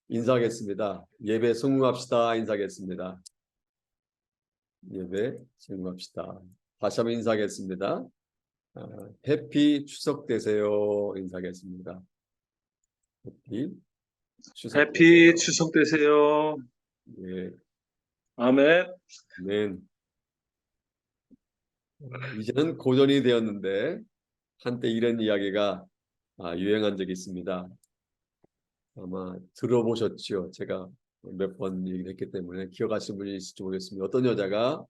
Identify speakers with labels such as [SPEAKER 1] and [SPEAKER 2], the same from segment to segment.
[SPEAKER 1] 인사하겠습니다. 예배 성공합시다. 인사하겠습니다. 예배 성공합시다. 다시 한번 인사하겠습니다. 해피 추석 되세요. 인사하겠습니다. 해피 추석
[SPEAKER 2] 해피
[SPEAKER 1] 되세요.
[SPEAKER 2] 추석 되세요.
[SPEAKER 1] 예,
[SPEAKER 2] 아멘.
[SPEAKER 1] 네. 이제는 고전이 되었는데 한때 이런 이야기가 유행한 적이 있습니다. 아마 들어보셨죠? 제가 몇 번 얘기를 했기 때문에 기억하시는 분이 있을지 모르겠습니다. 어떤 여자가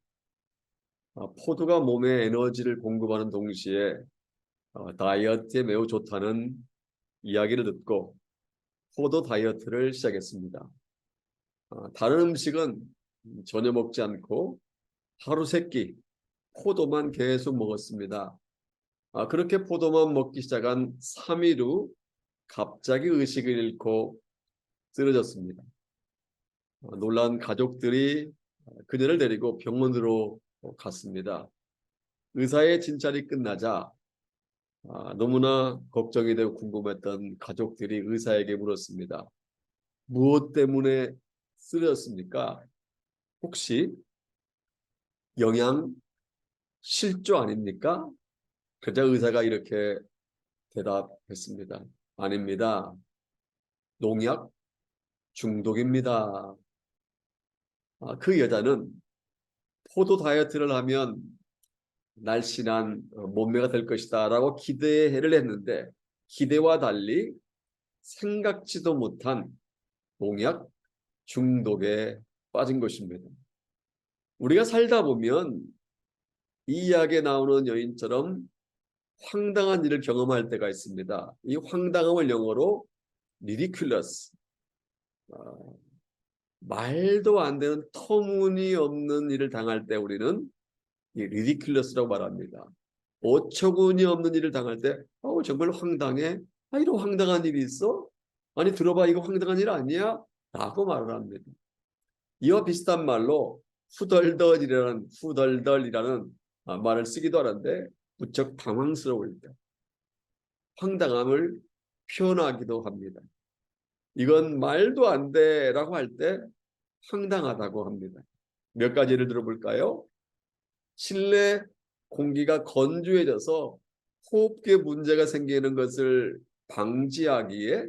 [SPEAKER 1] 포도가 몸에 에너지를 공급하는 동시에 다이어트에 매우 좋다는 이야기를 듣고 포도 다이어트를 시작했습니다. 다른 음식은 전혀 먹지 않고 하루 세 끼 포도만 계속 먹었습니다. 그렇게 포도만 먹기 시작한 3일 후 갑자기 의식을 잃고 쓰러졌습니다. 놀란 가족들이 그녀를 데리고 병원으로 갔습니다. 의사의 진찰이 끝나자 너무나 걱정이 되고 궁금했던 가족들이 의사에게 물었습니다. 무엇 때문에 쓰러졌습니까? 혹시 영양 실조 아닙니까? 그러자 의사가 이렇게 대답했습니다. 아닙니다. 농약 중독입니다. 그 여자는 포도 다이어트를 하면 날씬한 몸매가 될 것이다 라고 기대를 했는데 기대와 달리 생각지도 못한 농약 중독에 빠진 것입니다. 우리가 살다 보면 이 이야기에 나오는 여인처럼 황당한 일을 경험할 때가 있습니다. 이 황당함을 영어로 ridiculous, 말도 안 되는 터무니없는 일을 당할 때 우리는 이 ridiculous라고 말합니다. 어처구니 없는 일을 당할 때 정말 황당해. 이런 황당한 일이 있어? 아니 들어봐 이거 황당한 일 아니야? 라고 말을 합니다. 이와 비슷한 말로 후덜덜이라는 말을 쓰기도 하는데 무척 당황스러울 때 황당함을 표현하기도 합니다. 이건 말도 안 돼라고 할 때 황당하다고 합니다. 몇 가지 예를 들어볼까요? 실내 공기가 건조해져서 호흡기에 문제가 생기는 것을 방지하기에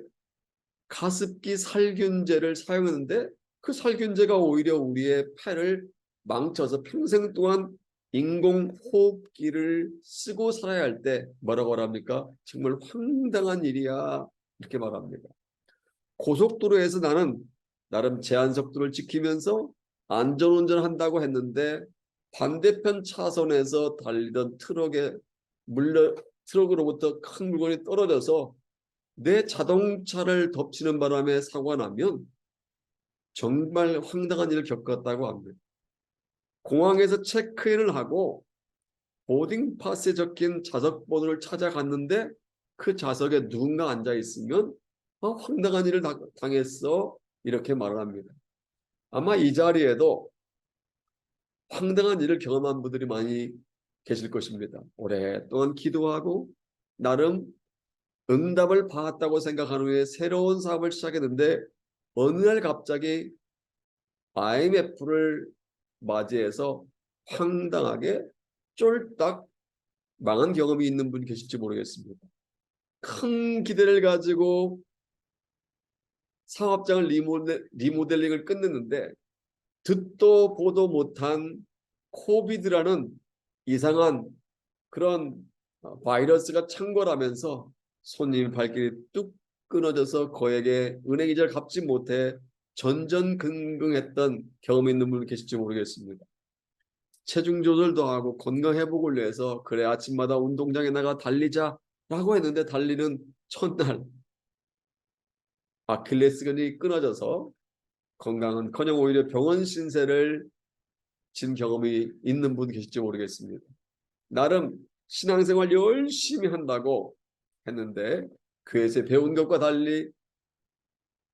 [SPEAKER 1] 가습기 살균제를 사용하는데 그 살균제가 오히려 우리의 폐를 망쳐서 평생 동안 인공호흡기를 쓰고 살아야 할 때 뭐라고 말합니까? 정말 황당한 일이야 이렇게 말합니다. 고속도로에서 나는 나름 제한 속도를 지키면서 안전운전한다고 했는데 반대편 차선에서 달리던 트럭으로부터 큰 물건이 떨어져서 내 자동차를 덮치는 바람에 사고가 나면 정말 황당한 일을 겪었다고 합니다. 공항에서 체크인을 하고 보딩 파스에 적힌 좌석 번호를 찾아갔는데 그 좌석에 누군가 앉아 있으면 황당한 일을 당했어 이렇게 말을 합니다. 아마 이 자리에도 황당한 일을 경험한 분들이 많이 계실 것입니다. 오랫동안 기도하고 나름 응답을 받았다고 생각한 후에 새로운 사업을 시작했는데 어느 날 갑자기 IMF를 맞이해서 황당하게 쫄딱 망한 경험이 있는 분 계실지 모르겠습니다. 큰 기대를 가지고 사업장을 리모델링을 끝냈는데 듣도 보도 못한 코비드라는 이상한 그런 바이러스가 창궐하면서 손님 발길이 뚝 끊어져서 거액의 은행 이자를 갚지 못해 전전긍긍했던 경험이 있는 분 계실지 모르겠습니다. 체중 조절도 하고 건강 회복을 위해서 그래 아침마다 운동장에 나가 달리자라고 했는데 달리는 첫날 아킬레스건이 끊어져서 건강은커녕 오히려 병원 신세를 진 경험이 있는 분 계실지 모르겠습니다. 나름 신앙생활 열심히 한다고 했는데 교회에서 배운 것과 달리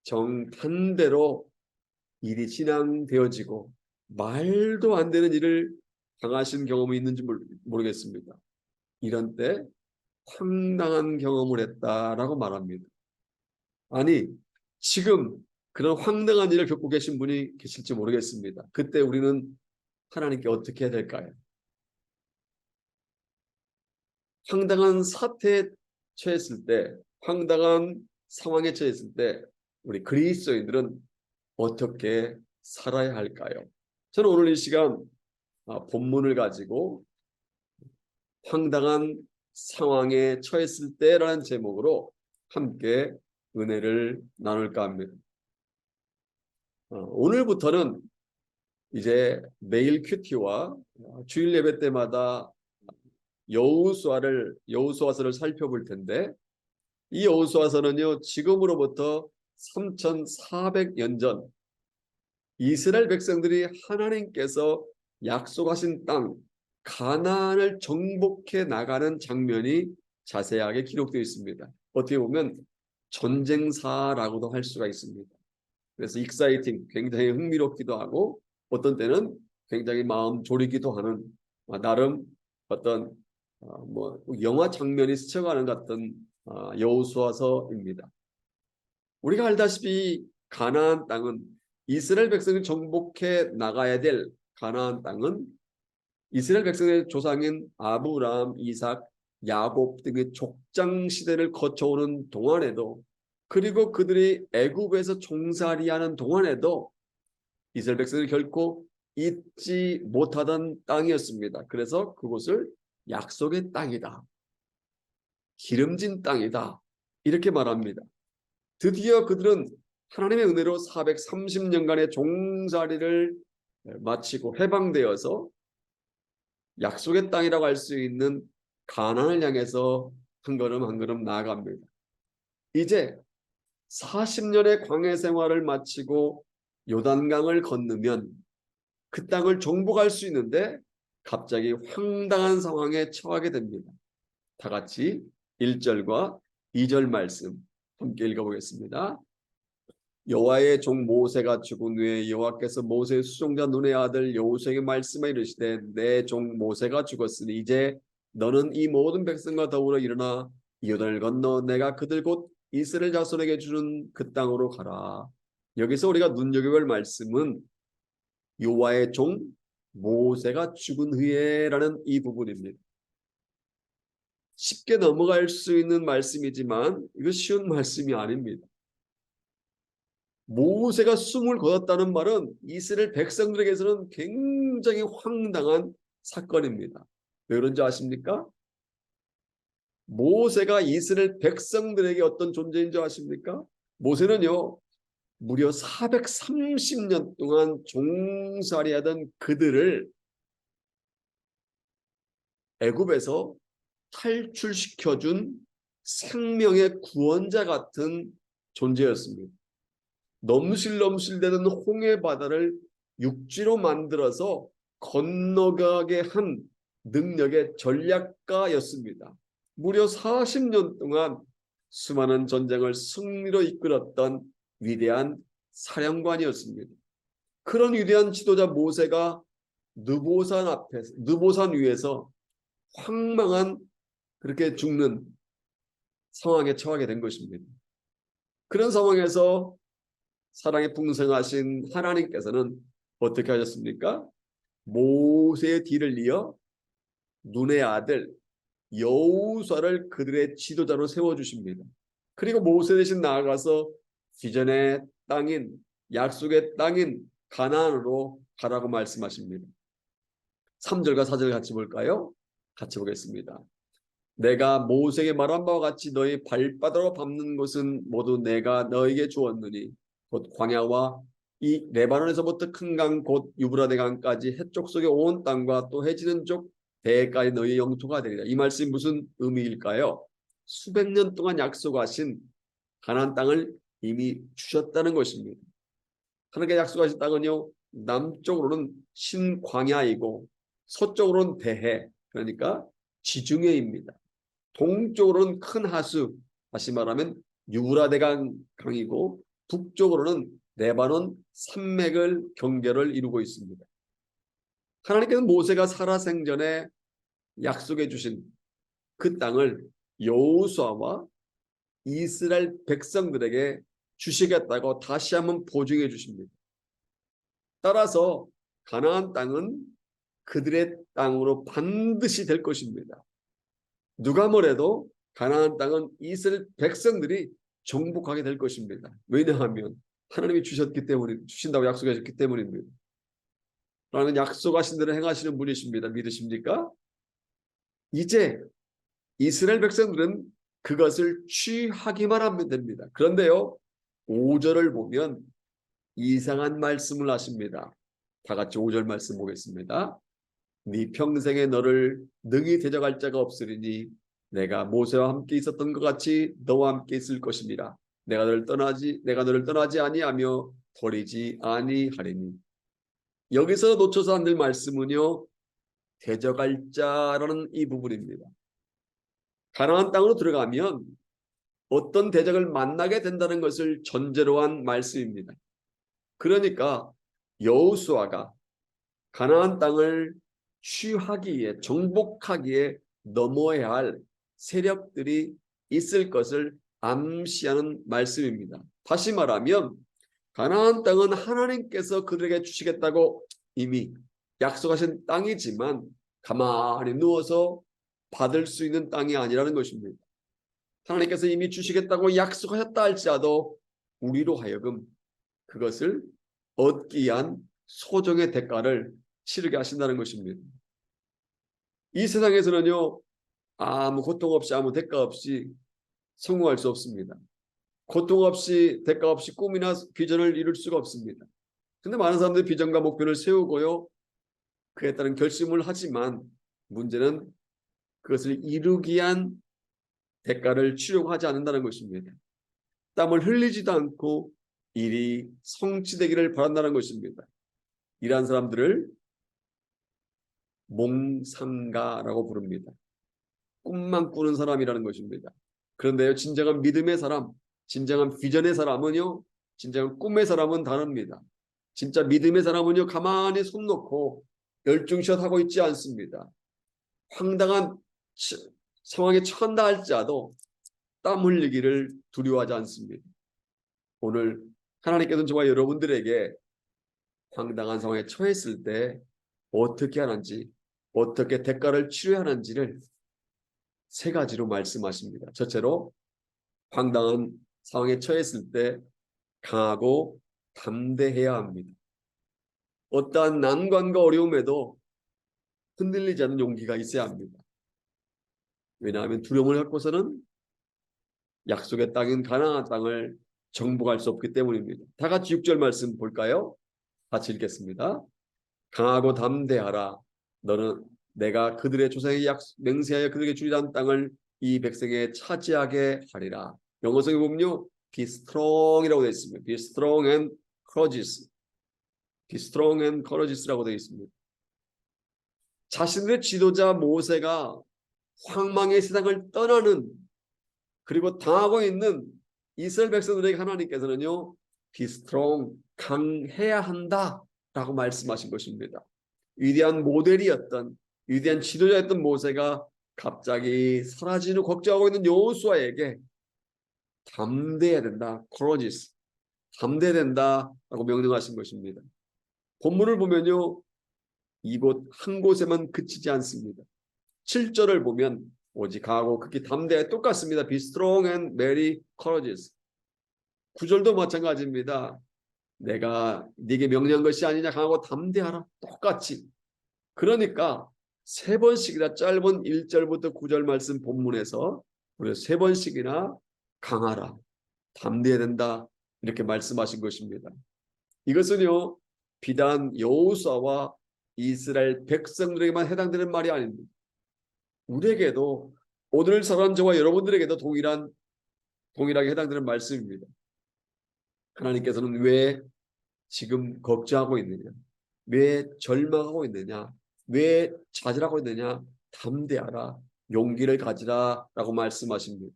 [SPEAKER 1] 정반대로 일이 진행되어지고 말도 안 되는 일을 당하신 경험이 있는지 모르겠습니다. 이런 때 황당한 경험을 했다라고 말합니다. 아니 지금 그런 황당한 일을 겪고 계신 분이 계실지 모르겠습니다. 그때 우리는 하나님께 어떻게 해야 될까요? 황당한 사태에 처했을 때, 황당한 상황에 처했을 때 우리 그리스도인들은 어떻게 살아야 할까요? 저는 오늘 이 시간 본문을 가지고 황당한 상황에 처했을 때라는 제목으로 함께 은혜를 나눌까 합니다. 오늘부터는 이제 매일 큐티와 주일 예배 때마다 여호수아서를 살펴볼 텐데, 이 여호수아서는요, 지금으로부터 3,400년 전 이스라엘 백성들이 하나님께서 약속하신 땅 가나안을 정복해 나가는 장면이 자세하게 기록되어 있습니다. 어떻게 보면 전쟁사라고도 할 수가 있습니다. 그래서 익사이팅, 굉장히 흥미롭기도 하고 어떤 때는 굉장히 마음 졸이기도 하는 나름 어떤 영화 장면이 스쳐가는 같은 여호수아서입니다. 우리가 알다시피 가나안 땅은 이스라엘 백성이 정복해 나가야 될 가나안 땅은 이스라엘 백성의 조상인 아브라함, 이삭, 야곱 등의 족장 시대를 거쳐오는 동안에도, 그리고 그들이 애굽에서 종살이하는 동안에도 이스라엘 백성이 결코 잊지 못하던 땅이었습니다. 그래서 그곳을 약속의 땅이다, 기름진 땅이다, 이렇게 말합니다. 드디어 그들은 하나님의 은혜로 430년간의 종살이를 마치고 해방되어서 약속의 땅이라고 할 수 있는 가나안을 향해서 한 걸음 한 걸음 나아갑니다. 이제 40년의 광야 생활을 마치고 요단강을 건너면 그 땅을 정복할 수 있는데 갑자기 황당한 상황에 처하게 됩니다. 다 같이 1절과 2절 말씀 함께 읽어보겠습니다. 여호와의 종 모세가 죽은 후에 여호와께서 모세의 수종자 눈의 아들 여호수아에게 말씀하여 이르시되 내 종 모세가 죽었으니 이제 너는 이 모든 백성과 더불어 일어나 요단을 건너 내가 그들 곧 이스라엘 자손에게 주는 그 땅으로 가라. 여기서 우리가 눈여겨볼 말씀은 여호와의 종 모세가 죽은 후에라는 이 부분입니다. 쉽게 넘어갈 수 있는 말씀이지만 이거 쉬운 말씀이 아닙니다. 모세가 숨을 거뒀다는 말은 이스라엘 백성들에게서는 굉장히 황당한 사건입니다. 왜 그런지 아십니까? 모세가 이스라엘 백성들에게 어떤 존재인 줄 아십니까? 모세는요, 무려 430년 동안 종살이하던 그들을 애굽에서 탈출시켜준 생명의 구원자 같은 존재였습니다. 넘실넘실대는 홍해 바다를 육지로 만들어서 건너가게 한 능력의 전략가였습니다. 무려 40년 동안 수많은 전쟁을 승리로 이끌었던 위대한 사령관이었습니다. 그런 위대한 지도자 모세가 느보산 위에서 황망한 그렇게 죽는 상황에 처하게 된 것입니다. 그런 상황에서 사랑에 풍성하신 하나님께서는 어떻게 하셨습니까? 모세의 뒤를 이어 눈의 아들 여호수아를 그들의 지도자로 세워주십니다. 그리고 모세 대신 나아가서 비전의 땅인 약속의 땅인 가나안으로 가라고 말씀하십니다. 3절과 4절 같이 볼까요? 같이 보겠습니다. 내가 모세에게 말한 바와 같이 너희 발바닥으로 밟는 곳은 모두 내가 너에게 주었느니 곧 광야와 이 레바논에서부터 큰 강 곧 유브라데 강까지 해쪽 속의 온 땅과 또 해지는 쪽 대까지 너희의 영토가 되리라. 이 말씀이 무슨 의미일까요? 수백 년 동안 약속하신 가나안 땅을 이미 주셨다는 것입니다. 하나님께 약속하신 땅은요, 남쪽으로는 신광야이고 서쪽으로는 대해, 그러니까 지중해입니다. 동쪽으로는 큰 하수, 다시 말하면 유브라데강 강이고 북쪽으로는 레바논 산맥을 경계를 이루고 있습니다. 하나님께서는 모세가 살아생전에 약속해 주신 그 땅을 여호수아와 이스라엘 백성들에게 주시겠다고 다시 한번 보증해 주십니다. 따라서 가나안 땅은 그들의 땅으로 반드시 될 것입니다. 누가 뭐래도 가나안 땅은 이스라엘 백성들이 정복하게 될 것입니다. 왜냐하면 하나님이 주신다고 약속하셨기 때문입니다. 하나님은 약속하신 대로 행하시는 분이십니다. 믿으십니까? 이제 이스라엘 백성들은 그것을 취하기만 하면 됩니다. 그런데요, 5절을 보면 이상한 말씀을 하십니다. 다 같이 5절 말씀 보겠습니다. 네 평생에 너를 능히 대적할 자가 없으리니 내가 모세와 함께 있었던 것 같이 너와 함께 있을 것입니다. 내가 너를 떠나지 아니하며 버리지 아니하리니. 여기서 놓쳐서 안 될 말씀은요, 대적할 자라는 이 부분입니다. 가나안 땅으로 들어가면 어떤 대적을 만나게 된다는 것을 전제로 한 말씀입니다. 그러니까 여호수아가 가나안 땅을 취하기에, 정복하기에 넘어야 할 세력들이 있을 것을 암시하는 말씀입니다. 다시 말하면 가나안 땅은 하나님께서 그들에게 주시겠다고 이미 약속하신 땅이지만 가만히 누워서 받을 수 있는 땅이 아니라는 것입니다. 하나님께서 이미 주시겠다고 약속하셨다 할지라도 우리로 하여금 그것을 얻기 위한 소정의 대가를 치르게 하신다는 것입니다. 이 세상에서는요, 아무 고통 없이 아무 대가 없이 성공할 수 없습니다. 고통 없이 대가 없이 꿈이나 비전을 이룰 수가 없습니다. 근데 많은 사람들이 비전과 목표를 세우고요, 그에 따른 결심을 하지만 문제는 그것을 이루기 위한 대가를 치려고 하지 않는다는 것입니다. 땀을 흘리지도 않고 일이 성취되기를 바란다는 것입니다. 이러한 사람들을 몽상가라고 부릅니다. 꿈만 꾸는 사람이라는 것입니다. 그런데요, 진정한 믿음의 사람, 진정한 비전의 사람은요, 진정한 꿈의 사람은 다릅니다. 진짜 믿음의 사람은요, 가만히 손 놓고 열중시hat 하고 있지 않습니다. 황당한 상황에 처한다 할지라도 땀 흘리기를 두려워하지 않습니다. 오늘 하나님께서는 저와 여러분들에게 황당한 상황에 처했을 때 어떻게 하는지, 어떻게 대가를 치러야 하는지를 세 가지로 말씀하십니다. 첫째로 황당한 상황에 처했을 때 강하고 담대해야 합니다. 어떠한 난관과 어려움에도 흔들리지 않는 용기가 있어야 합니다. 왜냐하면 두려움을 갖고서는 약속의 땅인 가나안 땅을 정복할 수 없기 때문입니다. 다 같이 6절 말씀 볼까요? 같이 읽겠습니다. 강하고 담대하라. 너는 내가 그들의 조상에게 맹세하여 그들에게 주리란 땅을 이 백성에 차지하게 하리라. 영어성에 보면요, be strong이라고 되어 있습니다. be strong and courageous. be strong and courageous라고 되어 있습니다. 자신들의 지도자 모세가 황망의 세상을 떠나는, 그리고 당하고 있는 이스라엘 백성들에게 하나님께서는요, be strong, 강해야 한다라고 말씀하신 것입니다. 위대한 모델이었던, 위대한 지도자였던 모세가 갑자기 사라지는 걱정하고 있는 여호수아에게 담대해야 된다, courageous, 담대해야 된다라고 명령하신 것입니다. 본문을 보면요, 이곳 한 곳에만 그치지 않습니다. 7절을 보면 오직 강하고 극히 담대해 똑같습니다. Be strong and very courageous. 9절도 마찬가지입니다. 내가 네게 명령한 것이 아니냐, 강하고 담대하라. 똑같이. 그러니까 세 번씩이나 짧은 1절부터 9절 말씀 본문에서 우리가 세 번씩이나 강하라, 담대해야 된다, 이렇게 말씀하신 것입니다. 이것은요, 비단 여호수아와 이스라엘 백성들에게만 해당되는 말이 아닙니다. 우리에게도, 오늘 살아가는 저와 여러분들에게도 동일하게 해당되는 말씀입니다. 하나님께서는 왜 지금 걱정하고 있느냐, 왜 절망하고 있느냐, 왜 좌절하고 있느냐, 담대하라, 용기를 가지라 라고 말씀하십니다.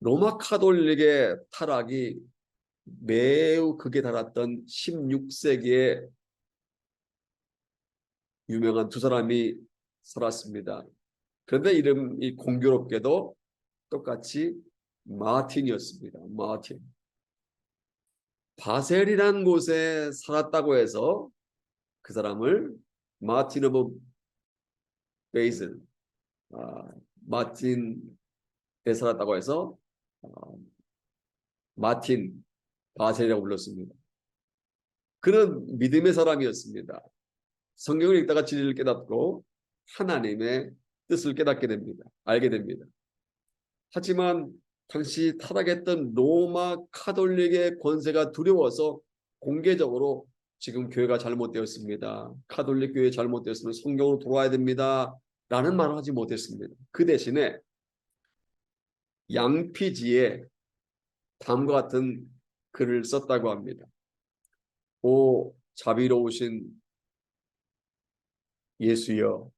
[SPEAKER 1] 로마 카톨릭의 타락이 매우 극에 달았던 16세기에 유명한 두 사람이 살았습니다. 그런데 이름이 공교롭게도 똑같이 마틴이었습니다. 마틴. 바셀이라는 곳에 살았다고 해서 그 사람을 마틴 오브 베이슬, 마틴에 살았다고 해서 마틴 바셀이라고 불렀습니다. 그는 믿음의 사람이었습니다. 성경을 읽다가 진리를 깨닫고 하나님의 뜻을 깨닫게 됩니다. 알게 됩니다. 하지만 당시 타락했던 로마 카톨릭의 권세가 두려워서 공개적으로 지금 교회가 잘못되었습니다. 카톨릭 교회 잘못되었으면 성경으로 돌아와야 됩니다. 라는 말을 하지 못했습니다. 그 대신에 양피지에 다음과 같은 글을 썼다고 합니다. 오 자비로우신 예수여,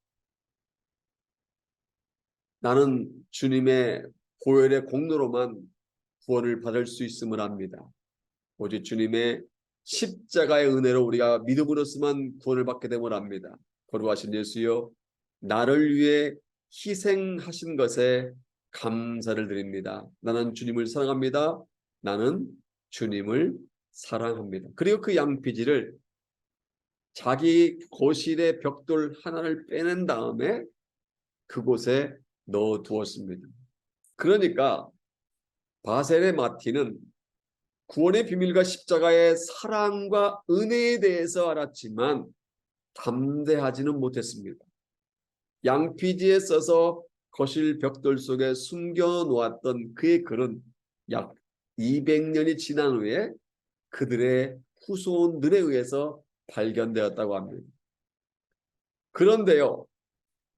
[SPEAKER 1] 나는 주님의 보혈의 공로로만 구원을 받을 수 있음을 압니다. 오직 주님의 십자가의 은혜로 우리가 믿음으로서만 구원을 받게 됨을 압니다. 거룩하신 예수여, 나를 위해 희생하신 것에 감사를 드립니다. 나는 주님을 사랑합니다. 나는 주님을 사랑합니다. 그리고 그 양피지를 자기 거실의 벽돌 하나를 빼낸 다음에 그곳에 넣어 두었습니다. 그러니까 바셀의 마틴은 구원의 비밀과 십자가의 사랑과 은혜에 대해서 알았지만 담대하지는 못했습니다. 양피지에 써서 거실 벽돌 속에 숨겨 놓았던 그의 글은 약 200년이 지난 후에 그들의 후손들에 의해서 발견되었다고 합니다. 그런데요,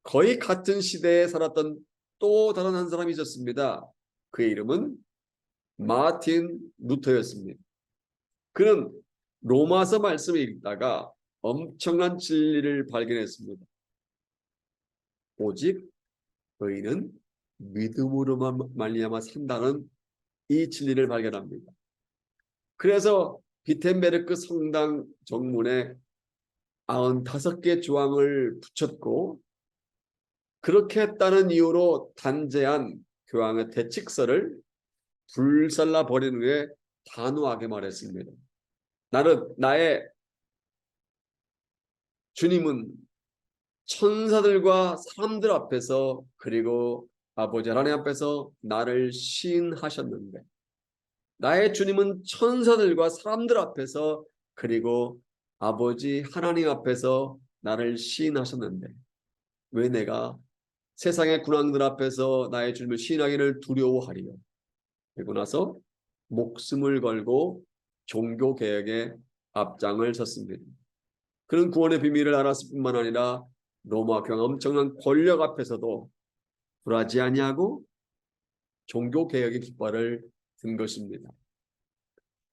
[SPEAKER 1] 거의 같은 시대에 살았던 또 다른 한 사람이 있었습니다. 그의 이름은 마틴 루터였습니다. 그는 로마서 말씀을 읽다가 엄청난 진리를 발견했습니다. 오직 의인은 믿음으로만 말미암아 산다는 이 진리를 발견합니다. 그래서 비텐베르크 성당 정문에 95개 조항을 붙였고, 그렇게 했다는 이유로 단죄한 교황의 대칙서를 불살라 버린 후에 단호하게 말했습니다. 나의 주님은 천사들과 사람들 앞에서 그리고 아버지 하나님 앞에서 나를 시인하셨는데, 나의 주님은 천사들과 사람들 앞에서 그리고 아버지 하나님 앞에서 나를 시인하셨는데 왜 내가 세상의 군왕들 앞에서 나의 주님을 시인하기를 두려워하리요. 그리고 나서 목숨을 걸고 종교개혁의 앞장을 섰습니다. 그런 구원의 비밀을 알았을 뿐만 아니라 로마 교황 엄청난 권력 앞에서도 굴하지 아니하고 종교개혁의 깃발을 든 것입니다.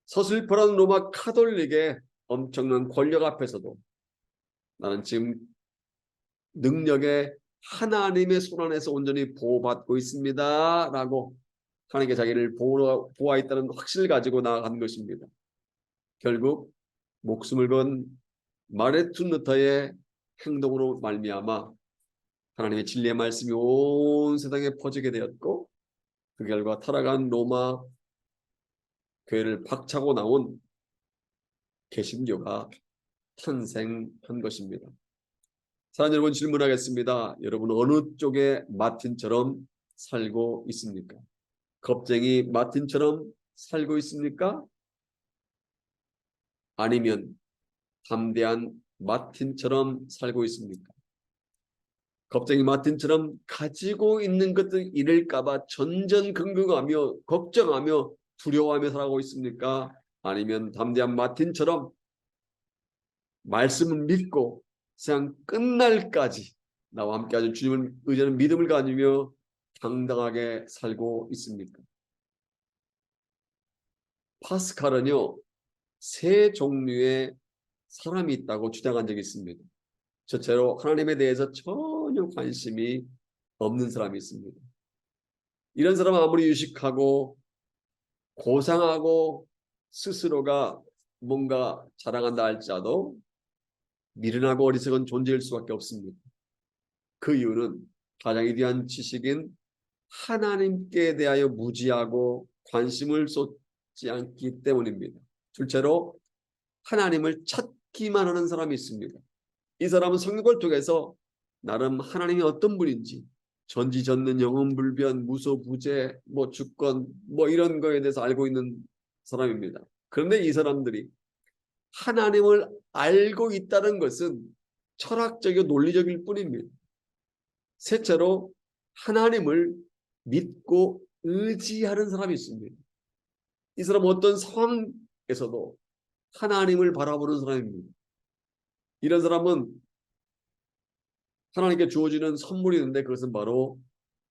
[SPEAKER 1] 서슬퍼런 로마 카톨릭의 엄청난 권력 앞에서도 나는 지금 능력의 하나님의 손 안에서 온전히 보호받고 있습니다. 라고 하나님께 자기를 보호하였다는 확신을 가지고 나아간 것입니다. 결국 목숨을 건 마르틴 루터의 행동으로 말미암아 하나님의 진리의 말씀이 온 세상에 퍼지게 되었고, 그 결과 타락한 로마 교회를 박차고 나온 개신교가 탄생한 것입니다. 사랑하는 여러분, 질문하겠습니다. 여러분 어느 쪽에 마틴처럼 살고 있습니까? 겁쟁이 마틴처럼 살고 있습니까? 아니면 담대한 마틴처럼 살고 있습니까? 겁쟁이 마틴처럼 가지고 있는 것들 잃을까봐 전전긍긍하며 걱정하며 두려워하며 살아가고 있습니까? 아니면 담대한 마틴처럼 말씀을 믿고 세상 끝날까지 나와 함께하는 주님을 의지하는 믿음을 가지며 당당하게 살고 있습니까? 파스칼은요, 세 종류의 사람이 있다고 주장한 적이 있습니다. 첫째로 하나님에 대해서 전혀 관심이 없는 사람이 있습니다. 이런 사람은 아무리 유식하고 고상하고 스스로가 뭔가 자랑한다 할지라도 미련하고 어리석은 존재일 수밖에 없습니다. 그 이유는 가장 위대한 지식인 하나님께 대하여 무지하고 관심을 쏟지 않기 때문입니다. 둘째로 하나님을 찾기만 하는 사람이 있습니다. 이 사람은 성경을 통해서 나름 하나님이 어떤 분인지 전지전능 영원불변 무소부재 주권 이런 거에 대해서 알고 있는 사람입니다. 그런데 이 사람들이 하나님을 알고 있다는 것은 철학적이고 논리적일 뿐입니다. 셋째로 하나님을 믿고 의지하는 사람이 있습니다. 이 사람은 어떤 상황에서도 하나님을 바라보는 사람입니다. 이런 사람은 하나님께 주어지는 선물이 있는데 그것은 바로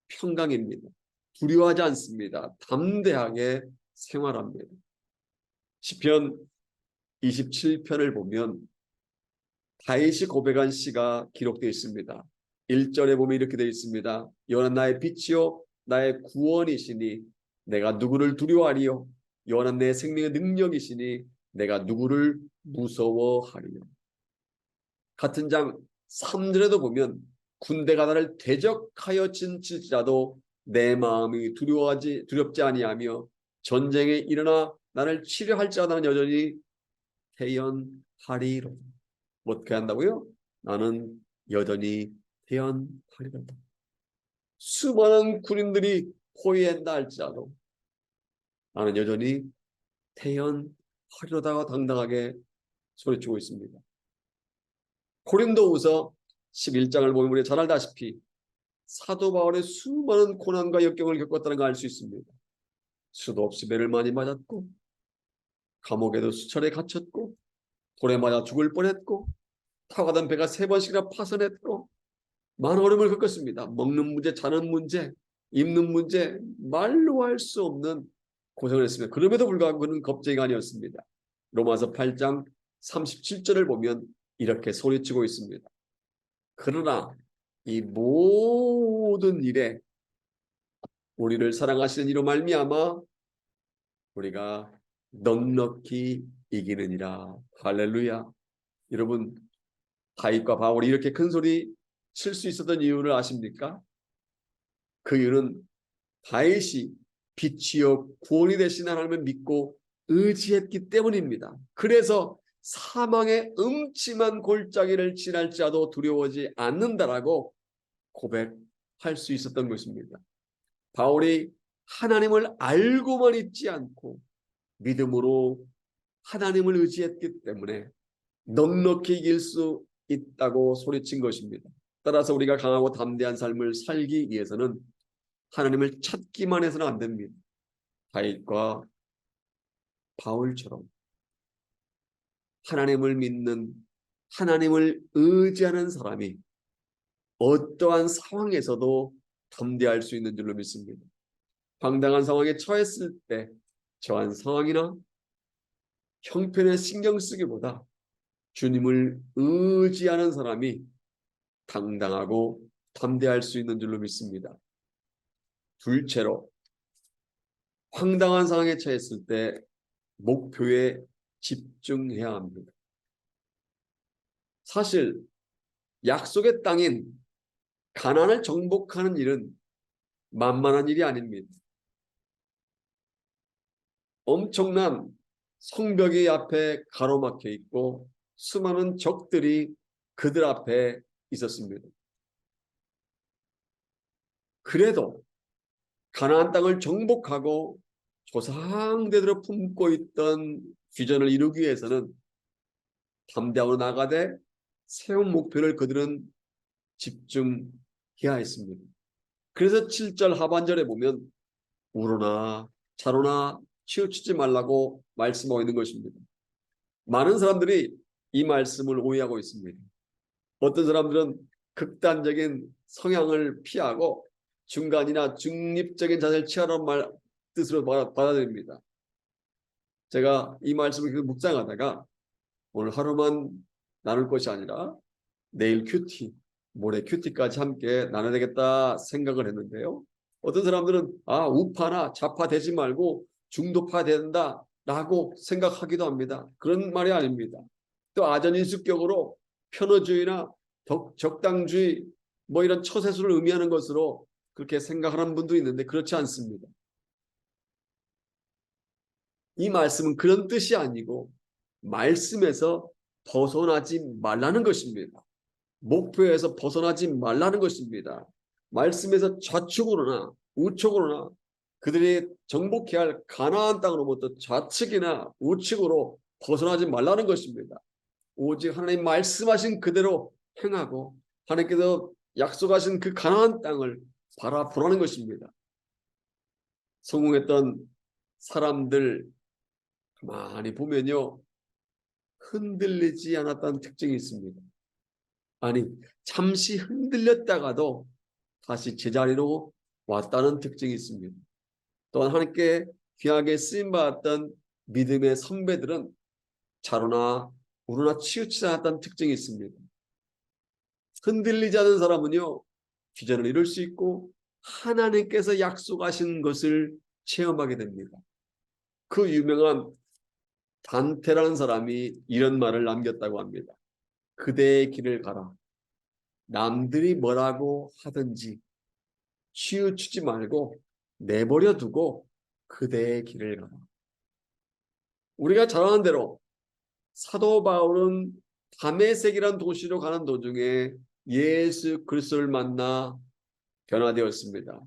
[SPEAKER 1] 평강입니다. 두려워하지 않습니다. 담대하게 생활합니다. 시편 27편을 보면 다윗이 고백한 시가 기록되어 있습니다. 1절에 보면 이렇게 되어 있습니다. 여호와는 나의 빛이요 나의 구원이시니 내가 누구를 두려워하리요. 여호와는 내 생명의 능력이시니 내가 누구를 무서워하리요. 같은 장 3절에도 보면 군대가 나를 대적하여 진칠지라도 내 마음이 두렵지 아니하며 전쟁에 일어나 나를 치료할지라도 나는 여전히 태연하리로다. 어떻게 한다고요? 나는 여전히 태연하리로다. 수많은 군인들이 포위한다 할지라도 나는 여전히 태연하리로다가 당당하게 소리치고 있습니다. 고린도후서 11장을 보면 우리가 잘 알다시피 사도 바울의 수많은 고난과 역경을 겪었다는 걸 알 수 있습니다. 수도 없이 매를 많이 맞았고 감옥에도 수차례 갇혔고 돌에 맞아 죽을 뻔했고 타고 가던 배가 3번씩이나 파손했고 많은 어려움을 겪었습니다. 먹는 문제, 자는 문제, 입는 문제, 말로 할 수 없는 고생을 했습니다. 그럼에도 불구하고 그는 겁쟁이가 아니었습니다. 로마서 8장 37절을 보면 이렇게 소리치고 있습니다. 그러나 이 모든 일에 우리를 사랑하시는 이로 말미암아 우리가 넉넉히 이기느니라. 할렐루야. 여러분, 다윗과 바울이 이렇게 큰 소리 칠 수 있었던 이유를 아십니까? 그 이유는 다윗이 빛이요 구원이 되신 하나님을 믿고 의지했기 때문입니다. 그래서 사망의 음침한 골짜기를 지날지라도 두려워하지 않는다라고 고백할 수 있었던 것입니다. 바울이 하나님을 알고만 있지 않고 믿음으로 하나님을 의지했기 때문에 넉넉히 이길 수 있다고 소리친 것입니다. 따라서 우리가 강하고 담대한 삶을 살기 위해서는 하나님을 찾기만 해서는 안 됩니다. 다윗과 바울처럼 하나님을 믿는, 하나님을 의지하는 사람이 어떠한 상황에서도 담대할 수 있는 줄로 믿습니다. 황당한 상황에 처했을 때 저한 상황이나 형편에 신경 쓰기보다 주님을 의지하는 사람이 당당하고 담대할 수 있는 줄로 믿습니다. 둘째로 황당한 상황에 처했을 때 목표에 집중해야 합니다. 사실 약속의 땅인 가나안을 정복하는 일은 만만한 일이 아닙니다. 엄청난 성벽이 앞에 가로막혀 있고 수많은 적들이 그들 앞에 있었습니다. 그래도 가나안 땅을 정복하고 조상대대로 품고 있던 비전을 이루기 위해서는 담대하고 나가되 세운 목표를 그들은 집중해야 했습니다. 그래서 7절 하반절에 보면 우로나 자로나 치우치지 말라고 말씀하고 있는 것입니다. 많은 사람들이 이 말씀을 오해하고 있습니다. 어떤 사람들은 극단적인 성향을 피하고 중간이나 중립적인 자세를 취하라는 뜻으로 받아들입니다. 제가 이 말씀을 계속 묵상하다가 오늘 하루만 나눌 것이 아니라 내일 큐티, 모레 큐티까지 함께 나눠야 되겠다 생각을 했는데요. 어떤 사람들은 우파나 좌파 되지 말고 중도파 된다라고 생각하기도 합니다. 그런 말이 아닙니다. 또 아전인수격으로 편어주의나 적당주의 이런 처세술을 의미하는 것으로 그렇게 생각하는 분도 있는데 그렇지 않습니다. 이 말씀은 그런 뜻이 아니고 말씀에서 벗어나지 말라는 것입니다. 목표에서 벗어나지 말라는 것입니다. 말씀에서 좌측으로나 우측으로나 그들이 정복해야 할 가나안 땅으로부터 좌측이나 우측으로 벗어나지 말라는 것입니다. 오직 하나님 말씀하신 그대로 행하고 하나님께서 약속하신 그 가나안 땅을 바라보라는 것입니다. 성공했던 사람들 많이 보면요, 흔들리지 않았다는 특징이 있습니다. 아니, 잠시 흔들렸다가도 다시 제자리로 왔다는 특징이 있습니다. 또한 하나님께 귀하게 쓰임받았던 믿음의 선배들은 자로나 우로나 치우치지 않았다는 특징이 있습니다. 흔들리지 않은 사람은요, 비전을 이룰 수 있고 하나님께서 약속하신 것을 체험하게 됩니다. 그 유명한 단테라는 사람이 이런 말을 남겼다고 합니다. 그대의 길을 가라. 남들이 뭐라고 하든지 치우치지 말고 내버려 두고 그대의 길을 가라. 우리가 잘 아는 대로 사도 바울은 다메섹이라는 도시로 가는 도중에 예수 그리스도를 만나 변화되었습니다.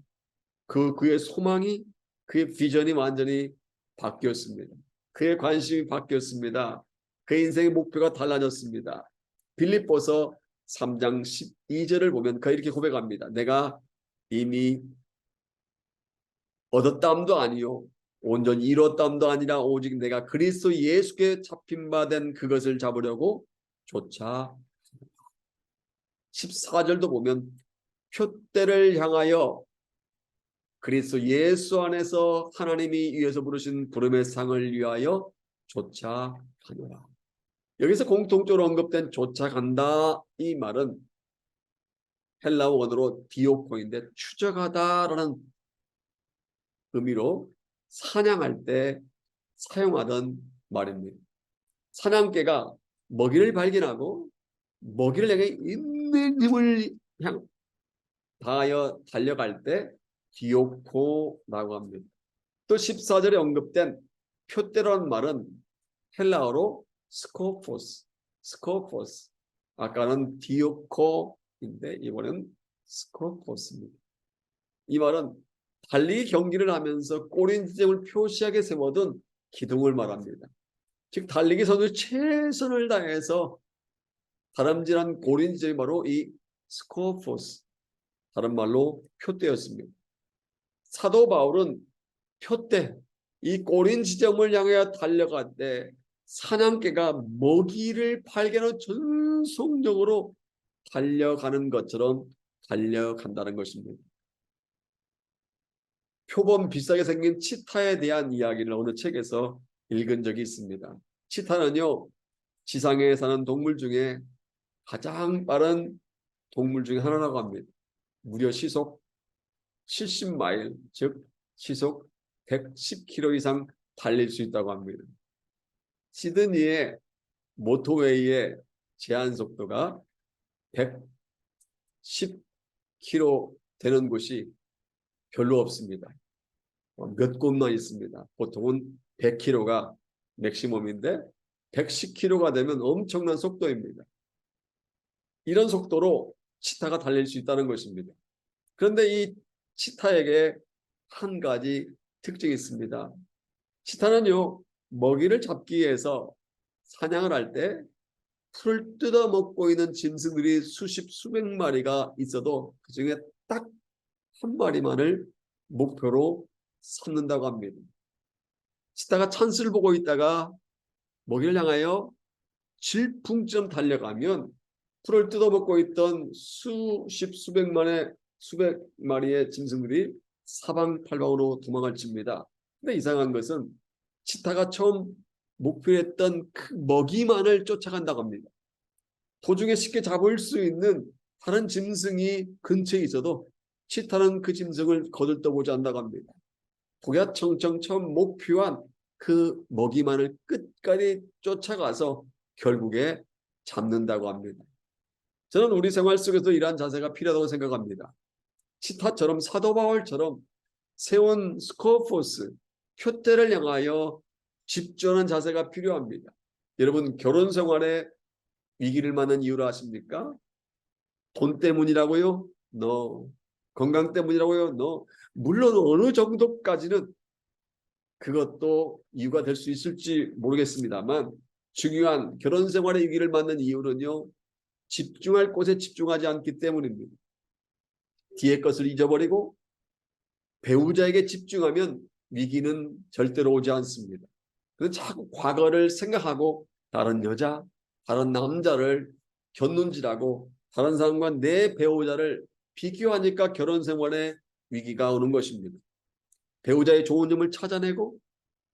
[SPEAKER 1] 그의 소망이, 그의 비전이 완전히 바뀌었습니다. 그의 관심이 바뀌었습니다. 그의 인생의 목표가 달라졌습니다. 빌립보서 3장 12절을 보면 그가 이렇게 고백합니다. 내가 이미 얻었다함도 아니요 온전히 이뤘다함도 아니라 오직 내가 그리스도 예수께 잡힌 바 된 그것을 잡으려고 쫓아. 14절도 보면 표대를 향하여 그리스도 예수 안에서 하나님이 위에서 부르신 부름의 상을 위하여 쫓아가노라. 여기서 공통적으로 언급된 쫓아간다 이 말은 헬라어 원어로 디오코인데 추적하다라는 의미로 사냥할 때 사용하던 말입니다. 사냥개가 먹이를 발견하고 먹이를 향해 있는 힘을 다하여 달려갈 때 디오코라고 합니다. 또 14절에 언급된 표대라는 말은 헬라어로 스코포스. 아까는 디오코인데 이번엔 스코포스입니다. 이 말은 달리기 경기를 하면서 골인 지점을 표시하게 세워둔 기둥을 말합니다. 즉 달리기 선수 최선을 다해서 다람쥐란 골인 지점이 바로 이 스코포스, 다른 말로 표대였습니다. 사도 바울은 표대, 이 골인 지점을 향해 달려갈 때 사냥개가 먹이를 발견하는 전속력으로 달려가는 것처럼 달려간다는 것입니다. 표범 비슷하게 생긴 치타에 대한 이야기를 어느 책에서 읽은 적이 있습니다. 치타는요, 지상에 사는 동물 중에 가장 빠른 동물 중에 하나라고 합니다. 무려 시속 70마일, 즉 시속 110km 이상 달릴 수 있다고 합니다. 시드니의 모터웨이의 제한 속도가 110km 되는 곳이 별로 없습니다. 몇 곳만 있습니다. 보통은 100km가 맥시멈인데 110km가 되면 엄청난 속도입니다. 이런 속도로 치타가 달릴 수 있다는 것입니다. 그런데 이 치타에게 한 가지 특징이 있습니다. 치타는요, 먹이를 잡기 위해서 사냥을 할 때 풀을 뜯어먹고 있는 짐승들이 수십 수백 마리가 있어도 그 중에 딱 한 마리만을 목표로 삼는다고 합니다. 치타가 찬스를 보고 있다가 먹이를 향하여 질풍점 달려가면 풀을 뜯어먹고 있던 수십 수백 마리의 짐승들이 사방팔방으로 도망을 칩니다. 근데 이상한 것은 치타가 처음 목표했던 그 먹이만을 쫓아간다고 합니다. 도중에 쉽게 잡을 수 있는 다른 짐승이 근처에 있어도 치타는 그 짐승을 거들떠보지 않는다고 합니다. 독야청청 처음 목표한 그 먹이만을 끝까지 쫓아가서 결국에 잡는다고 합니다. 저는 우리 생활 속에서 이러한 자세가 필요하다고 생각합니다. 치타처럼 사도 바울처럼 세운 스코포스, 표대를 향하여 집중하는 자세가 필요합니다. 여러분, 결혼 생활에 위기를 맞는 이유를 아십니까? 돈 때문이라고요? No. 건강 때문이라고요? No. 물론 어느 정도까지는 그것도 이유가 될 수 있을지 모르겠습니다만, 중요한 결혼 생활의 위기를 맞는 이유는요, 집중할 곳에 집중하지 않기 때문입니다. 뒤의 것을 잊어버리고 배우자에게 집중하면 위기는 절대로 오지 않습니다. 그래서 자꾸 과거를 생각하고 다른 여자, 다른 남자를 견눈질하고 다른 사람과 내 배우자를 비교하니까 결혼 생활에 위기가 오는 것입니다. 배우자의 좋은 점을 찾아내고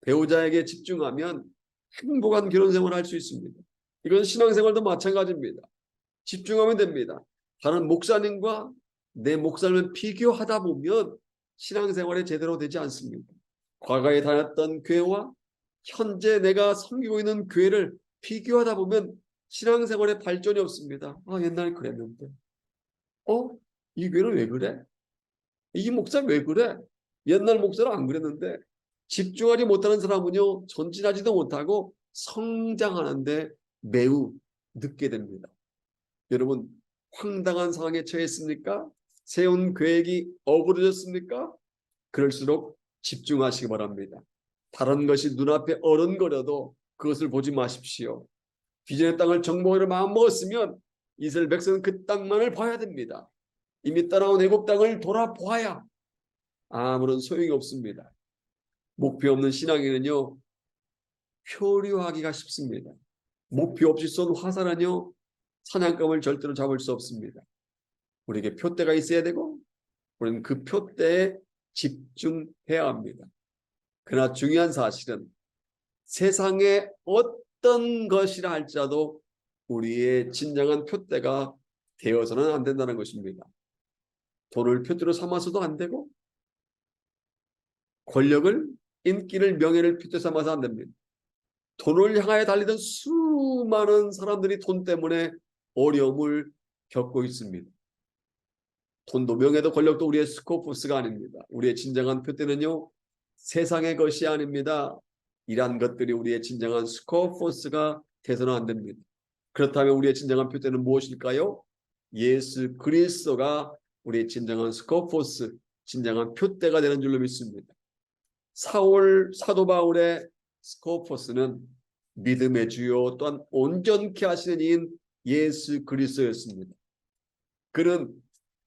[SPEAKER 1] 배우자에게 집중하면 행복한 결혼 생활을 할 수 있습니다. 이건 신앙생활도 마찬가지입니다. 집중하면 됩니다. 다른 목사님과 내 목사님을 비교하다 보면 신앙생활이 제대로 되지 않습니다. 과거에 다녔던 교회와 현재 내가 섬기고 있는 교회를 비교하다 보면 신앙생활에 발전이 없습니다. 아, 옛날에 그랬는데. 이 교회는 왜 그래? 이 목사 왜 그래? 옛날 목사는 안 그랬는데. 집중하지 못하는 사람은요, 전진하지도 못하고 성장하는데 매우 늦게 됩니다. 여러분, 황당한 상황에 처했습니까? 세운 계획이 어그러졌습니까? 그럴수록 집중하시기 바랍니다. 다른 것이 눈앞에 어른거려도 그것을 보지 마십시오. 비전의 땅을 정복하기로 마음먹었으면 이스라엘 백성은 그 땅만을 봐야 됩니다. 이미 떠나온 애굽 땅을 돌아보아야 아무런 소용이 없습니다. 목표 없는 신앙에는요, 표류하기가 쉽습니다. 목표 없이 쏜 화살은요, 사냥감을 절대로 잡을 수 없습니다. 우리에게 표대가 있어야 되고 우리는 그 표대에 집중해야 합니다. 그러나 중요한 사실은 세상의 어떤 것이라 할지라도 우리의 진정한 표대가 되어서는 안 된다는 것입니다. 돈을 표대로 삼아서도 안 되고 권력을, 인기를, 명예를 표대 삼아서 안 됩니다. 돈을 향하여 달리던 수많은 사람들이 돈 때문에 어려움을 겪고 있습니다. 돈도 명예도 권력도 우리의 스코포스가 아닙니다. 우리의 진정한 표대는요, 세상의 것이 아닙니다. 이러한 것들이 우리의 진정한 스코포스가 돼서는 안 됩니다. 그렇다면 우리의 진정한 표대는 무엇일까요? 예수 그리스도가 우리의 진정한 스코포스, 진정한 표대가 되는 줄로 믿습니다. 사도 바울의 스코포스는 믿음의 주요 또한 온전케 하시는 이인 예수 그리스도였습니다. 그는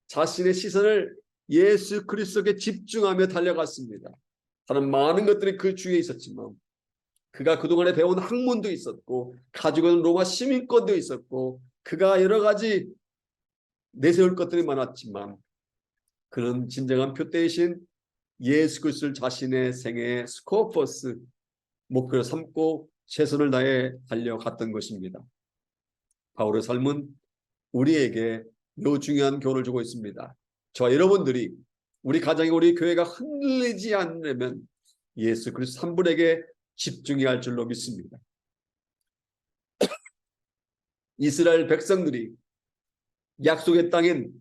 [SPEAKER 1] 자신의 시선을 예수 그리스도께 집중하며 달려갔습니다. 다른 많은 것들이 그 주위에 있었지만 그가 그동안에 배운 학문도 있었고 가지고 있는 로마 시민권도 있었고 그가 여러 가지 내세울 것들이 많았지만 그는 진정한 표대이신 예수 그리스도를 자신의 생애의 스코포스 목표로 삼고 최선을 다해 달려갔던 것입니다. 바울의 삶은 우리에게 매우 중요한 교훈을 주고 있습니다. 저와 여러분들이 우리 가정이 우리 교회가 흔들리지 않으려면 예수 그리스도 한 분에게 집중해야 할 줄로 믿습니다. 이스라엘 백성들이 약속의 땅인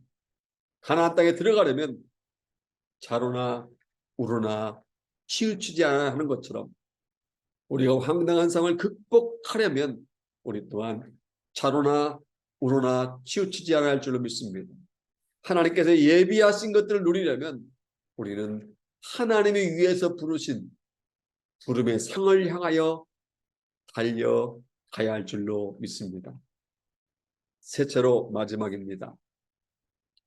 [SPEAKER 1] 가나안 땅에 들어가려면 자로나 우로나 치우치지 않아야 하는 것처럼 우리가 황당한 상황을 극복하려면 우리 또한 자로나 우로나 치우치지 않아야 할 줄로 믿습니다. 하나님께서 예비하신 것들을 누리려면 우리는 하나님이 위에서 부르신 부름의 상을 향하여 달려가야 할 줄로 믿습니다. 셋째로 마지막입니다.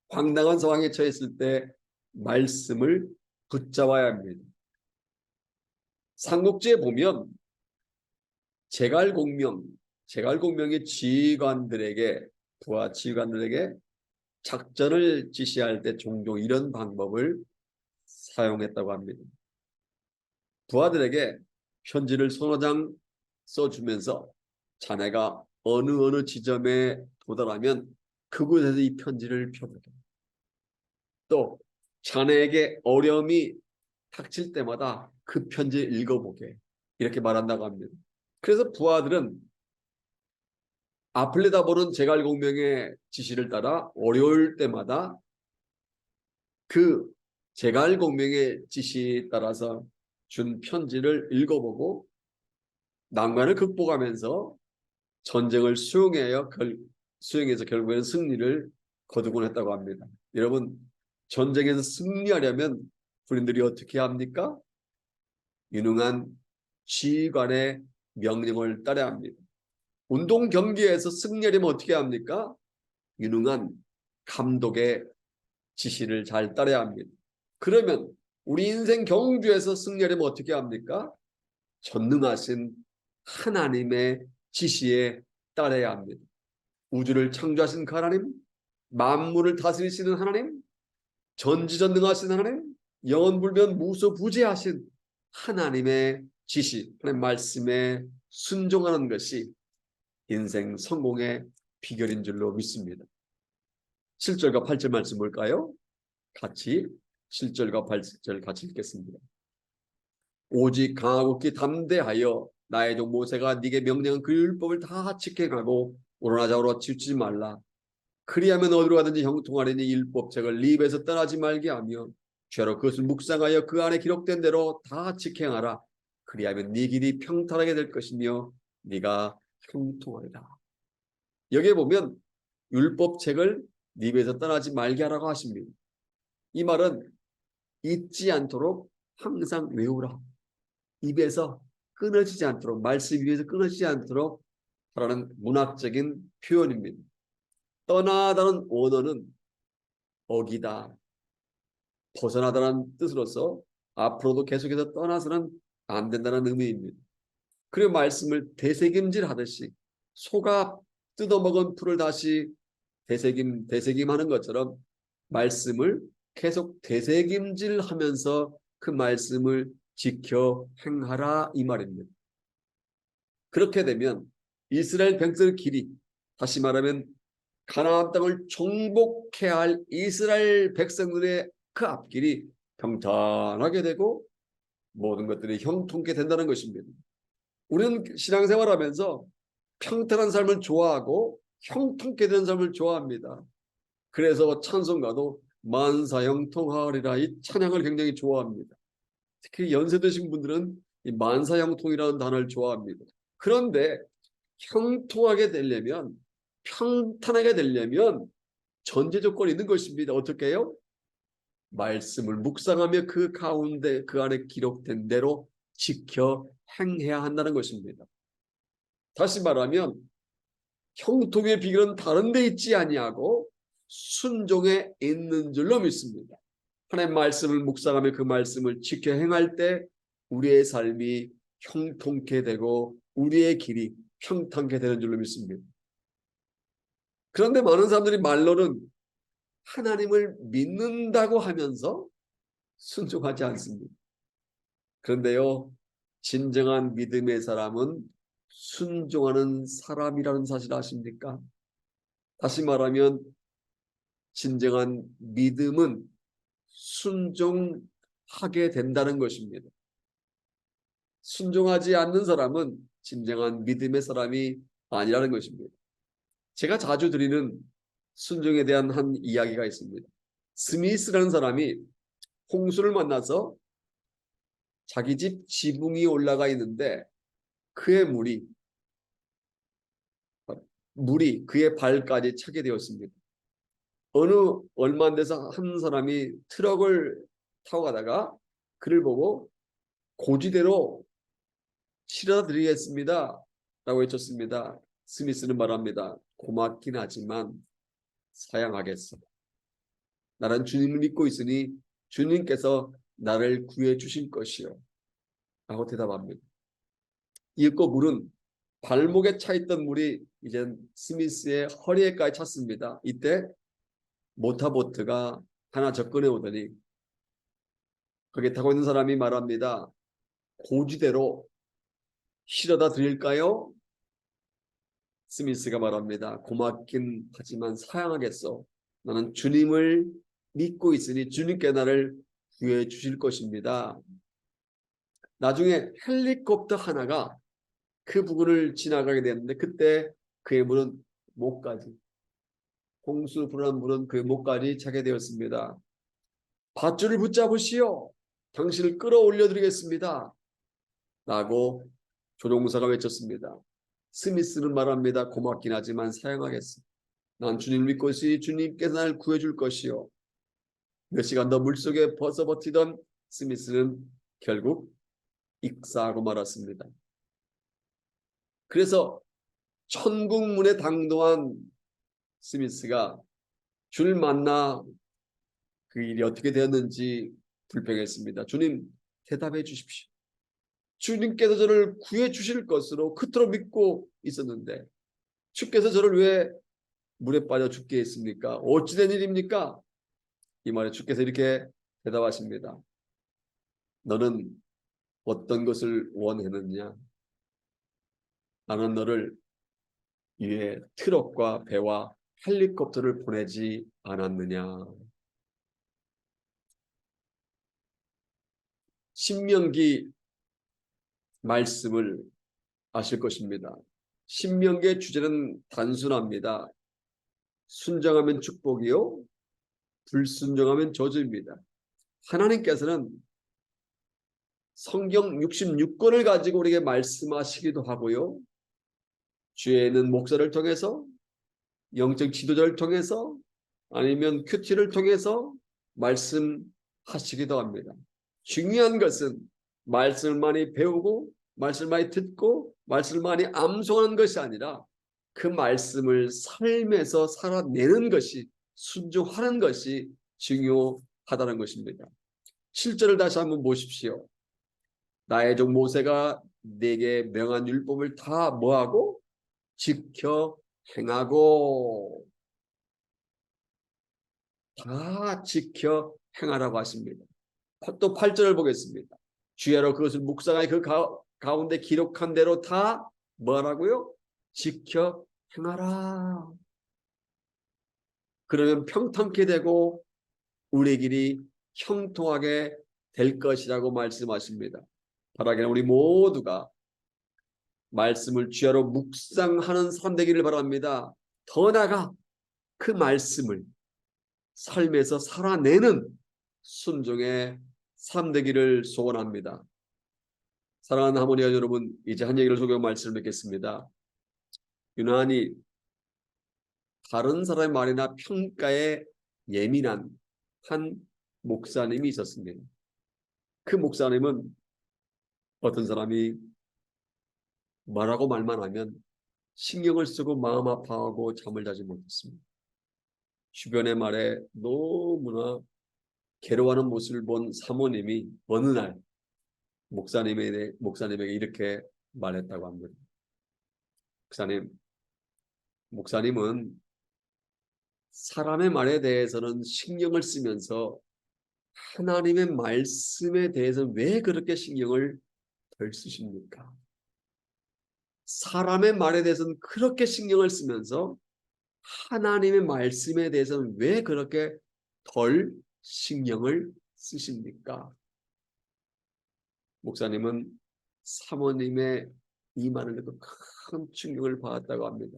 [SPEAKER 1] 황당한 상황에 처했을 때 말씀을 붙잡아야 합니다. 삼국지에 보면 제갈공명의 지휘관들에게 부하 지휘관들에게 작전을 지시할 때 종종 이런 방법을 사용했다고 합니다. 부하들에게 편지를 서너 장 써주면서 자네가 어느 지점에 도달하면 그곳에서 이 편지를 펴보게. 또 자네에게 어려움이 닥칠 때마다 그 편지를 읽어보게. 이렇게 말한다고 합니다. 그래서 부하들은 앞을 내다보는 제갈공명의 지시를 따라 어려울 때마다 그 제갈공명의 지시에 따라서 준 편지를 읽어보고 난관을 극복하면서 전쟁을 수행해서 결국에는 승리를 거두곤 했다고 합니다. 여러분, 전쟁에서 승리하려면 군인들이 어떻게 합니까? 유능한 지휘관의 명령을 따라야 합니다. 운동 경기에서 승리하려면 어떻게 합니까? 유능한 감독의 지시를 잘 따라야 합니다. 그러면 우리 인생 경주에서 승리하려면 어떻게 합니까? 전능하신 하나님의 지시에 따라야 합니다. 우주를 창조하신 그 하나님, 만물을 다스리시는 하나님, 전지전능하신 하나님, 영원불변 무소부재하신 하나님의 지시, 하나님 말씀에 순종하는 것이 인생 성공의 비결인 줄로 믿습니다. 7절과 8절 말씀 볼까요? 같이 7절과 8절 같이 읽겠습니다. 오직 강하고 키 담대하여 나의 종 모세가 네게 명령한 그 율법을 다 지켜가고 오로나자로 치우치지 말라. 그리하면 어디로 가든지 형통하리니 율법책을 네 입에서 떠나지 말게 하며 죄로 그것을 묵상하여 그 안에 기록된 대로 다 지켜하라. 그리하면 네 길이 평탄하게 될 것이며 네가 형통하리라. 여기에 보면 율법책을 네 입에서 떠나지 말게 하라고 하십니다. 이 말은 잊지 않도록 항상 외우라. 입에서 끊어지지 않도록, 말씀 입에서 끊어지지 않도록 하라는 문학적인 표현입니다. 떠나다는 원어는 어기다, 벗어나다는 뜻으로서 앞으로도 계속해서 떠나서는 안 된다는 의미입니다. 그리고 말씀을 되새김질 하듯이 소가 뜯어먹은 풀을 다시 되새김하는 것처럼 말씀을 계속 되새김질하면서 그 말씀을 지켜 행하라 이 말입니다. 그렇게 되면 이스라엘 백성의 길이, 다시 말하면 가나안 땅을 정복해야 할 이스라엘 백성들의 그 앞길이 평탄하게 되고 모든 것들이 형통케 된다는 것입니다. 우리는 신앙생활하면서 평탄한 삶을 좋아하고 형통케 되는 삶을 좋아합니다. 그래서 찬송가도 만사형통하리라 이 찬양을 굉장히 좋아합니다. 특히 연세 드신 분들은 이 만사형통이라는 단어를 좋아합니다. 그런데 형통하게 되려면, 평탄하게 되려면 전제 조건이 있는 것입니다. 어떻게 해요? 말씀을 묵상하며 그 가운데 그 안에 기록된 대로 지켜 행해야 한다는 것입니다. 다시 말하면 형통의 비결은 다른 데 있지 아니하고 순종에 있는 줄로 믿습니다. 하나님 말씀을 묵상하며 그 말씀을 지켜 행할 때 우리의 삶이 형통케 되고 우리의 길이 평탄케 되는 줄로 믿습니다. 그런데 많은 사람들이 말로는 하나님을 믿는다고 하면서 순종하지 않습니다. 그런데요, 진정한 믿음의 사람은 순종하는 사람이라는 사실 아십니까? 다시 말하면 진정한 믿음은 순종하게 된다는 것입니다. 순종하지 않는 사람은 진정한 믿음의 사람이 아니라는 것입니다. 제가 자주 드리는 순종에 대한 한 이야기가 있습니다. 스미스라는 사람이 홍수를 만나서 자기 집 지붕이 올라가 있는데 그의 물이 그의 발까지 차게 되었습니다. 얼마 안 돼서 한 사람이 트럭을 타고 가다가 그를 보고 고지대로 실어다 드리겠습니다 라고 외쳤습니다. 스미스는 말합니다. 고맙긴 하지만 사양하겠어. 나는 주님을 믿고 있으니 주님께서 나를 구해 주실 것이요 라고 대답합니다. 이윽고 물은 발목에 차 있던 물이 이제 스미스의 허리에까지 찼습니다. 이때 모타보트가 하나 접근해 오더니 거기에 타고 있는 사람이 말합니다. 고지대로 실어다 드릴까요? 스미스가 말합니다. 고맙긴 하지만 사양하겠어. 나는 주님을 믿고 있으니 주님께 나를 구해 주실 것입니다. 나중에 헬리콥터 하나가 그 부근을 지나가게 되었는데 그때 그의 물은 목까지, 홍수 불어난 물은 그의 목까지 차게 되었습니다. 밧줄을 붙잡으시오. 당신을 끌어올려 드리겠습니다. 라고 조종사가 외쳤습니다. 스미스는 말합니다. 고맙긴 하지만 사양하겠습니다. 난 주님 믿고 있으니 주님께서 날 구해줄 것이요. 몇 시간 더 물속에 벗어버티던 스미스는 결국 익사하고 말았습니다. 그래서 천국문에 당도한 스미스가 주를 만나 그 일이 어떻게 되었는지 불평했습니다. 주님, 대답해 주십시오. 주님께서 저를 구해 주실 것으로 그토록 믿고 있었는데 주께서 저를 왜 물에 빠져 죽게 했습니까? 어찌된 일입니까? 이 말에 주께서 이렇게 대답하십니다. 너는 어떤 것을 원했느냐? 나는 너를 위에 트럭과 배와 헬리콥터를 보내지 않았느냐? 신명기 말씀을 아실 것입니다. 신명기의 주제는 단순합니다. 순종하면 축복이요, 불순종하면 저주입니다. 하나님께서는 성경 66권을 가지고 우리에게 말씀하시기도 하고요. 주위에 있는 목사를 통해서, 영적 지도자를 통해서, 아니면 큐티를 통해서 말씀하시기도 합니다. 중요한 것은 말씀을 많이 배우고 말씀을 많이 듣고 말씀을 많이 암송하는 것이 아니라 그 말씀을 삶에서 살아내는 것이, 순종하는 것이 중요하다는 것입니다. 7절을 다시 한번 보십시오. 나의 종 모세가 내게 명한 율법을 다 뭐하고? 지켜 행하고. 다 지켜 행하라고 하십니다. 또 8절을 보겠습니다. 주야로 그것을 묵상하여 그 가운데 기록한 대로 다 뭐라고요? 지켜 행하라. 그러면 평탄케 되고 우리 길이 형통하게 될 것이라고 말씀하십니다. 바라기는 우리 모두가 말씀을 주야로 묵상하는 사람 되기를 바랍니다. 더 나아가 그 말씀을 삶에서 살아내는 순종의 삶 되기를 소원합니다. 사랑하는 하모니아 여러분, 이제 한 얘기를 소개하고 말씀을 맺겠습니다. 유난히 다른 사람의 말이나 평가에 예민한 한 목사님이 있었습니다. 그 목사님은 어떤 사람이 말하고 말만 하면 신경을 쓰고 마음 아파하고 잠을 자지 못했습니다. 주변의 말에 너무나 괴로워하는 모습을 본 사모님이 어느 날 목사님에게 이렇게 말했다고 합니다. 목사님은 사람의 말에 대해서는 신경을 쓰면서 하나님의 말씀에 대해서 왜 그렇게 신경을 덜 쓰십니까? 사람의 말에 대해서는 그렇게 신경을 쓰면서 하나님의 말씀에 대해서는 왜 그렇게 덜 신경을 쓰십니까? 목사님은 사모님의 이 말을 듣고 큰 충격을 받았다고 합니다.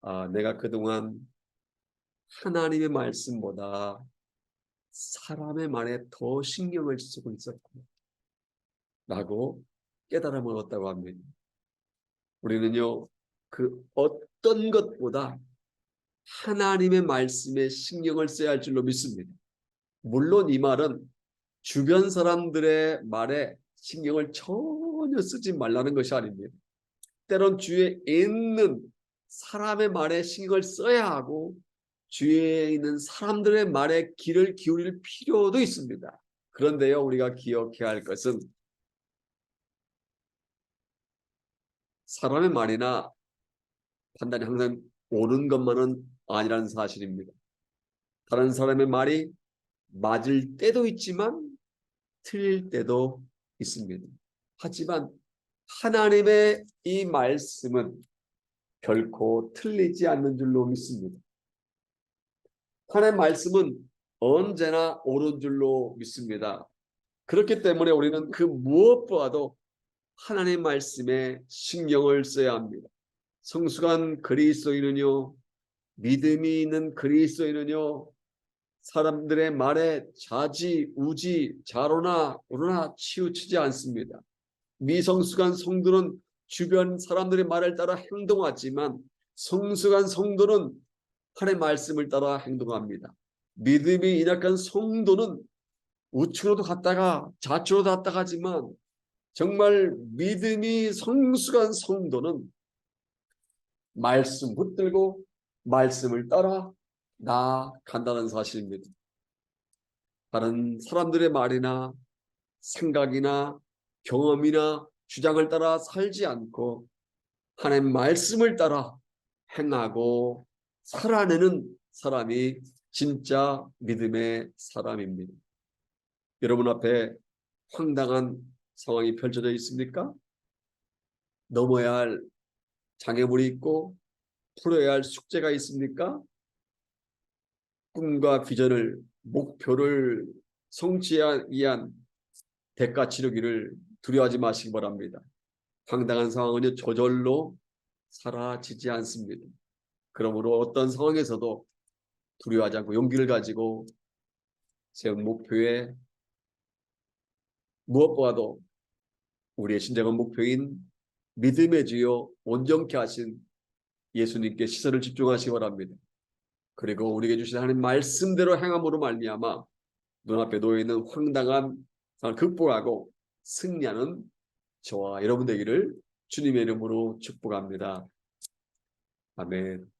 [SPEAKER 1] 아, 내가 그동안 하나님의 말씀보다 사람의 말에 더 신경을 쓰고 있었구나 라고 깨달음을 얻었다고 합니다. 우리는요, 그 어떤 것보다 하나님의 말씀에 신경을 써야 할 줄로 믿습니다. 물론 이 말은 주변 사람들의 말에 신경을 전혀 쓰지 말라는 것이 아닙니다. 때론 주위에 있는 사람의 말에 신경을 써야 하고 주위에 있는 사람들의 말에 귀를 기울일 필요도 있습니다. 그런데요, 우리가 기억해야 할 것은 사람의 말이나 판단이 항상 옳은 것만은 아니라는 사실입니다. 다른 사람의 말이 맞을 때도 있지만 틀릴 때도 있습니다. 하지만 하나님의 이 말씀은 결코 틀리지 않는 줄로 믿습니다. 하나님의 말씀은 언제나 옳은 줄로 믿습니다. 그렇기 때문에 우리는 그 무엇보다도 하나님의 말씀에 신경을 써야 합니다. 성숙한 그리스도인은요, 믿음이 있는 그리스도인은요, 사람들의 말에 좌지우지 좌로나 우로나 치우치지 않습니다. 미성숙한 성도는 주변 사람들의 말을 따라 행동하지만 성숙한 성도는 하나님의 말씀을 따라 행동합니다. 믿음이 연약한 성도는 우측으로도 갔다가 좌측으로도 갔다가 하지만 정말 믿음이 성숙한 성도는 말씀 붙들고 말씀을 따라 나아간다는 사실입니다. 다른 사람들의 말이나 생각이나 경험이나 주장을 따라 살지 않고 하나님의 말씀을 따라 행하고 살아내는 사람이 진짜 믿음의 사람입니다. 여러분 앞에 황당한 상황이 펼쳐져 있습니까? 넘어야 할 장애물이 있고 풀어야 할 숙제가 있습니까? 꿈과 비전을 목표를 성취하기 위한 대가 치르기를 두려워하지 마시기 바랍니다. 황당한 상황은 저절로 사라지지 않습니다. 그러므로 어떤 상황에서도 두려워하지 않고 용기를 가지고 세운 목표에 무엇보다도 우리의 진정한 목표인 믿음의 주요 온전케 하신 예수님께 시선을 집중하시기 바랍니다. 그리고 우리에게 주신 하나님 말씀대로 행함으로 말미암아 눈앞에 놓여있는 황당한 상황을 극복하고 승리하는 저와 여러분 되기를 주님의 이름으로 축복합니다. 아멘.